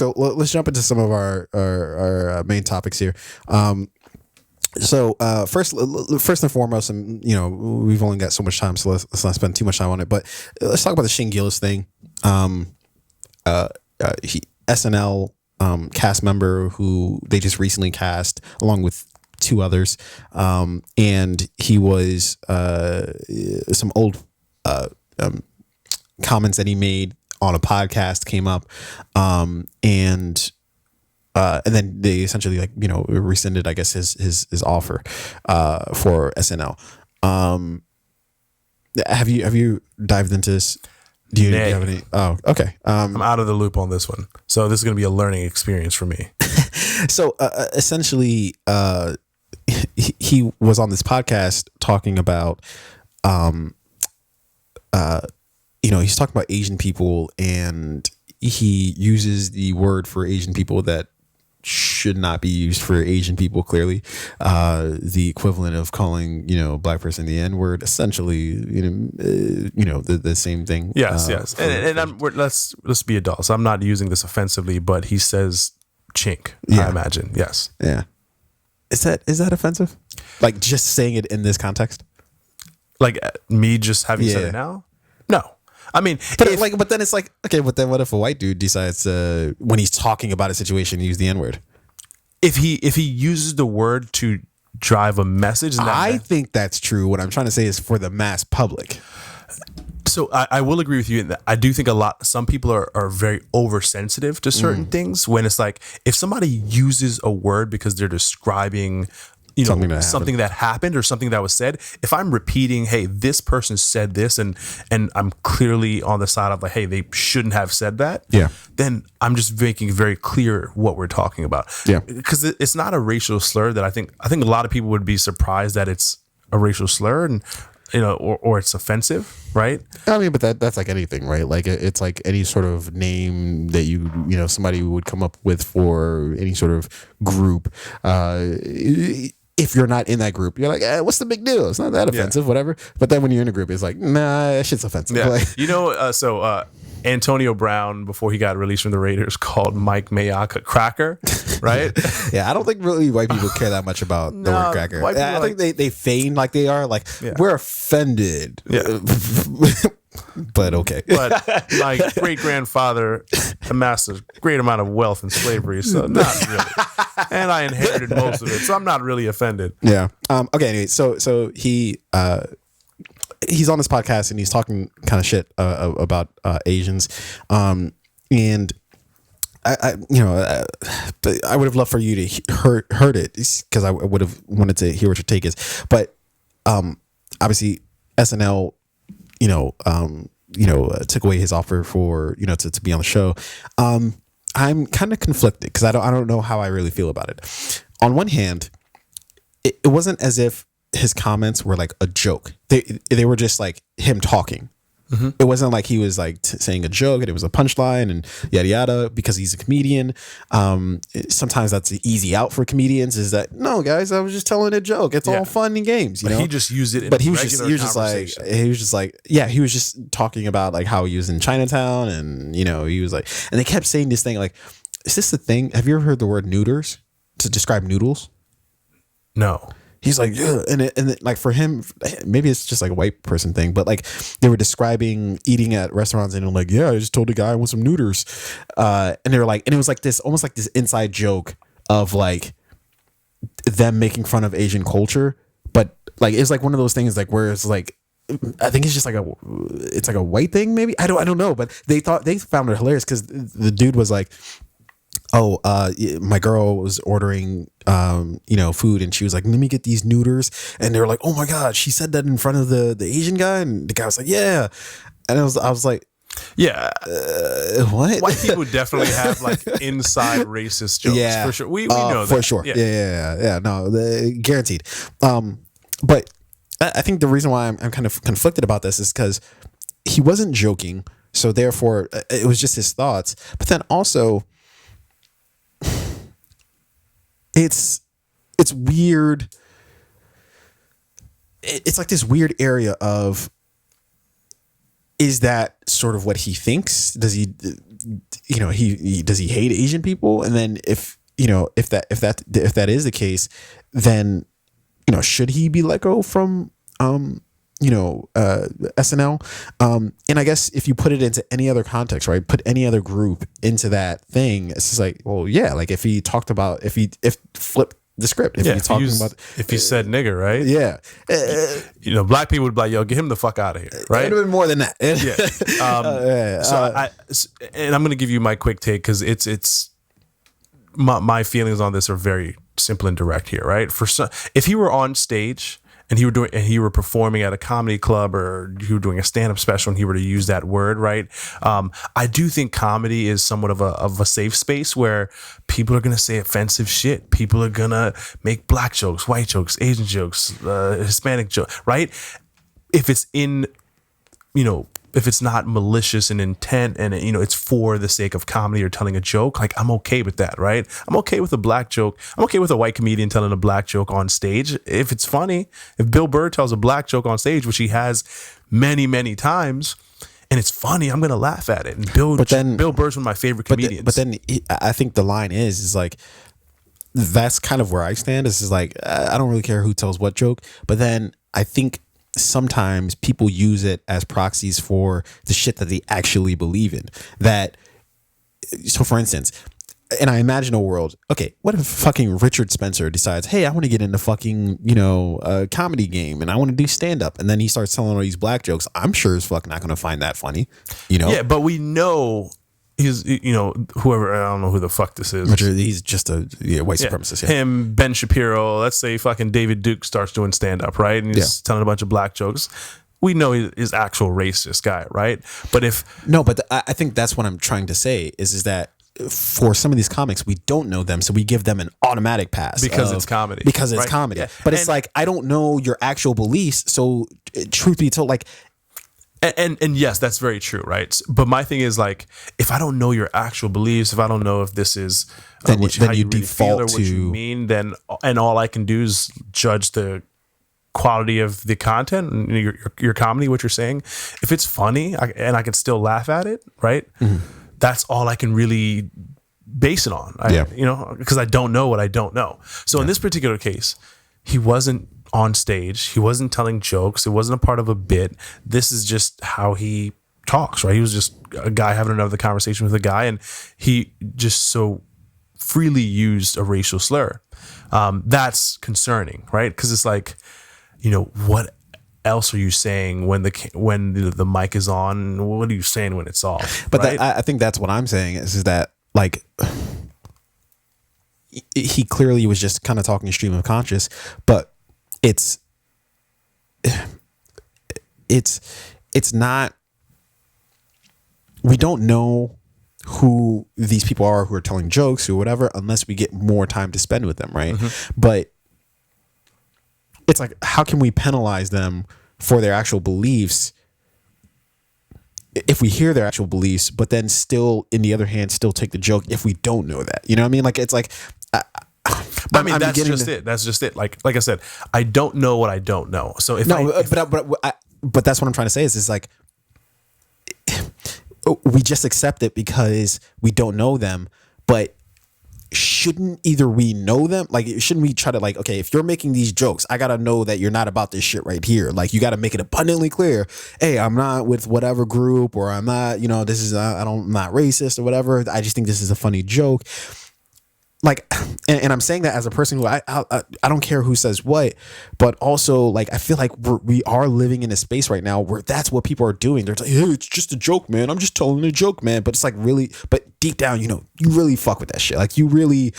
Let's jump into some of our main topics here. First and foremost, and we've only got so much time, so let's not spend too much time on it. But let's talk about the Shane Gillis thing. SNL cast member who they just recently cast along with two others, and he was some old comments that he made on a podcast came up, and then they essentially rescinded, I guess, his offer for SNL. Have you dived into this? Do you have any? Oh, okay. I'm out of the loop on this one, so this is going to be a learning experience for me. So essentially, he was on this podcast talking about, he's talking about Asian people, and he uses the word for Asian people that should not be used for Asian people. Clearly, the equivalent of calling black person the N word, essentially, the same thing. Yes. Let's be adults. I'm not using this offensively, but he says chink. Yeah. I imagine. Yes. Yeah. Is that offensive? Like just saying it in this context? Like me just having said it now? No. I mean, but then it's like, okay, but then what if a white dude decides when he's talking about a situation to use the N word? If he uses the word to drive a message, I think that's true. What I'm trying to say is for the mass public. So I will agree with you in that. I do think some people are very oversensitive to certain things, when it's like if somebody uses a word because they're describing something that happened or something that was said. If I'm repeating, hey, this person said this, and I'm clearly on the side of like, hey, they shouldn't have said that. Yeah. Then I'm just making very clear what we're talking about. Yeah. Because it's not a racial slur that I think a lot of people would be surprised that it's a racial slur, and or it's offensive, right? I mean, but that's like anything, right? Like it's like any sort of name that somebody would come up with for any sort of group. If you're not in that group, you're like, what's the big deal? It's not that offensive, whatever. But then when you're in a group, it's like, nah, that shit's offensive. Yeah. Like, Antonio Brown, before he got released from the Raiders, called Mike Mayock a cracker, right? Yeah, I don't think really white people care that much about the word cracker. I think they feign like they are, like, we're offended. Yeah. But okay. But my great grandfather amassed a great amount of wealth in slavery, so not really. And I inherited most of it, so I'm not really offended. Yeah. Okay. Anyway, so he's on this podcast and he's talking kind of shit about Asians, and I would have loved for you to heard it because I would have wanted to hear what your take is. But obviously SNL, took away his offer for to be on the show. I'm kind of conflicted because I don't know how I really feel about it. On one hand, it wasn't as if his comments were like a joke. They were just like him talking. Mm-hmm. It wasn't like he was like saying a joke and it was a punchline and yada yada because he's a comedian. Sometimes that's the easy out for comedians is that, no, guys, I was just telling a joke. It's all fun and games. But he just used it. He was just talking about like how he was in Chinatown and he was like, and they kept saying this thing like, is this the thing? Have you ever heard the word nooders to describe noodles? No. He's like, yeah. And like for him, maybe it's just like a white person thing, but like they were describing eating at restaurants and I'm like, yeah, I just told the guy I want some noodles. And they were like, and it was like this, almost like this inside joke of like them making fun of Asian culture. But like, it's like one of those things like where it's like, I think it's just like it's like a white thing, maybe. I don't know, but they found it hilarious because the dude was like, oh, my girl was ordering, food and she was like, let me get these noodles. And they were like, oh my God, she said that in front of the Asian guy. And the guy was like, yeah. And I was like, yeah, what? White people definitely have like inside racist jokes for sure. We know that for sure. Yeah. No, guaranteed. But I think the reason why I'm kind of conflicted about this is because he wasn't joking. So therefore it was just his thoughts. But then also, it's weird. It's like this weird area of, is that sort of what he thinks? Does he he does he hate Asian people? And then if that is the case, then should he be let go from SNL? And I guess if you put it into any other context, right, put any other group into that thing, it's just like, well, yeah, like if he talked about if flipped the script, if he said nigger, right? Yeah, black people would be like, yo, get him the fuck out of here, right? It would have been more than that. And I'm gonna give you my quick take because it's my feelings on this are very simple and direct here, right? If he were on stage and he were performing at a comedy club, or he were doing a stand-up special and he were to use that word, right? I do think comedy is somewhat of a safe space where people are going to say offensive shit. People are going to make black jokes, white jokes, Asian jokes, Hispanic jokes, right? If it's if it's not malicious in intent and it's for the sake of comedy or telling a joke, like I'm okay with that, right? I'm okay with a black joke. I'm okay with a white comedian telling a black joke on stage if it's funny. If Bill Burr tells a black joke on stage, which he has many, many times, and it's funny, I'm gonna laugh at it. And Bill Burr's one of my favorite comedians. But then I think the line is like, that's kind of where I stand. Is like, I don't really care who tells what joke, but then I think sometimes people use it as proxies for the shit that they actually believe in. So for instance, and I imagine a world, okay, what if fucking Richard Spencer decides, hey, I want to get into fucking, a comedy game and I want to do stand up, and then he starts telling all these black jokes. I'm sure as fuck not going to find that funny, Yeah, but we know he's, whoever, I don't know who the fuck this is. Richard, he's just a white supremacist. Yeah. Him, Ben Shapiro, let's say fucking David Duke starts doing stand up, right? And he's telling a bunch of black jokes. We know he's actual racist guy, right? But I think that's what I'm trying to say is that for some of these comics, we don't know them, so we give them an automatic pass because it's comedy. Yeah. But it's like, I don't know your actual beliefs, so truth be told, like. And yes, that's very true, right? But my thing is, like, if I don't know your actual beliefs, if I don't know if this is then how you really default feel or what you mean, then all I can do is judge the quality of the content and your comedy, what you're saying. If it's funny and I can still laugh at it, right? Mm-hmm. That's all I can really base it on. Because I don't know what I don't know. So in this particular case, he wasn't on stage. He wasn't telling jokes. It wasn't a part of a bit. This is just how he talks, right? He was just a guy having another conversation with a guy, and he just so freely used a racial slur. That's concerning, right? Because it's like, what else are you saying when the mic is on? What are you saying when it's off? But right? I think that's what I'm saying is that, like, he clearly was just kind of talking stream of conscious, but it's not, we don't know who these people are who are telling jokes or whatever unless we get more time to spend with them, right? Mm-hmm. But it's like, how can we penalize them for their actual beliefs if we hear their actual beliefs, but then still, in the other hand, still take the joke if we don't know that? You know what I mean? Like, it's like, but that's just it. That's just it. Like I said, I don't know what I don't know. So but that's what I'm trying to say is like, we just accept it because we don't know them, but shouldn't either we know them? Like, shouldn't we try to, like, okay, if you're making these jokes, I got to know that you're not about this shit right here. Like, you got to make it abundantly clear. Hey, I'm not with whatever group, or I'm not, this is, I'm not racist or whatever. I just think this is a funny joke. Like, and I'm saying that as a person who I don't care who says what, but also, like, I feel like we are living in a space right now where that's what people are doing. They're like, hey, it's just a joke, man. I'm just telling a joke, man. But it's like, really, but deep down, you really fuck with that shit. Like, you really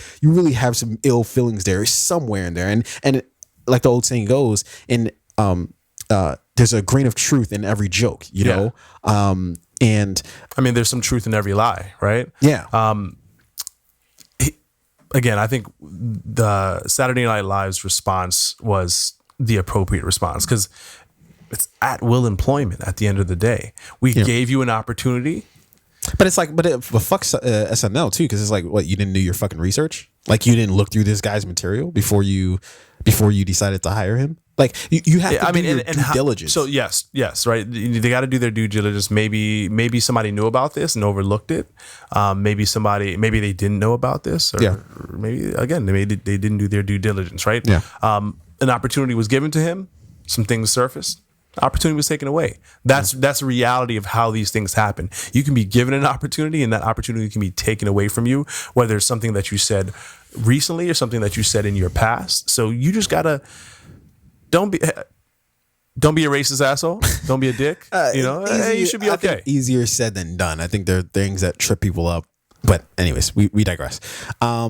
have some ill feelings there somewhere in there. And like the old saying goes, there's a grain of truth in every joke, you know? And I mean, there's some truth in every lie, right? Yeah. Again, I think the Saturday Night Live's response was the appropriate response because it's at will employment at the end of the day. We gave you an opportunity. But it's like, but fuck SNL too, because it's like, what, you didn't do your fucking research? Like, you didn't look through this guy's material before you decided to hire him? Like, you have to do your due diligence. So yes, right. They got to do their due diligence. Maybe somebody knew about this and overlooked it. Maybe they didn't know about this, or maybe again they didn't do their due diligence, right? Yeah. An opportunity was given to him. Some things surfaced. Opportunity was taken away. That's a reality of how these things happen. You can be given an opportunity, and that opportunity can be taken away from you, whether it's something that you said recently or something that you said in your past. So you just gotta don't be a racist asshole. Don't be a dick. You should be okay. Easier said than done. I think there are things that trip people up. But anyways, we digress.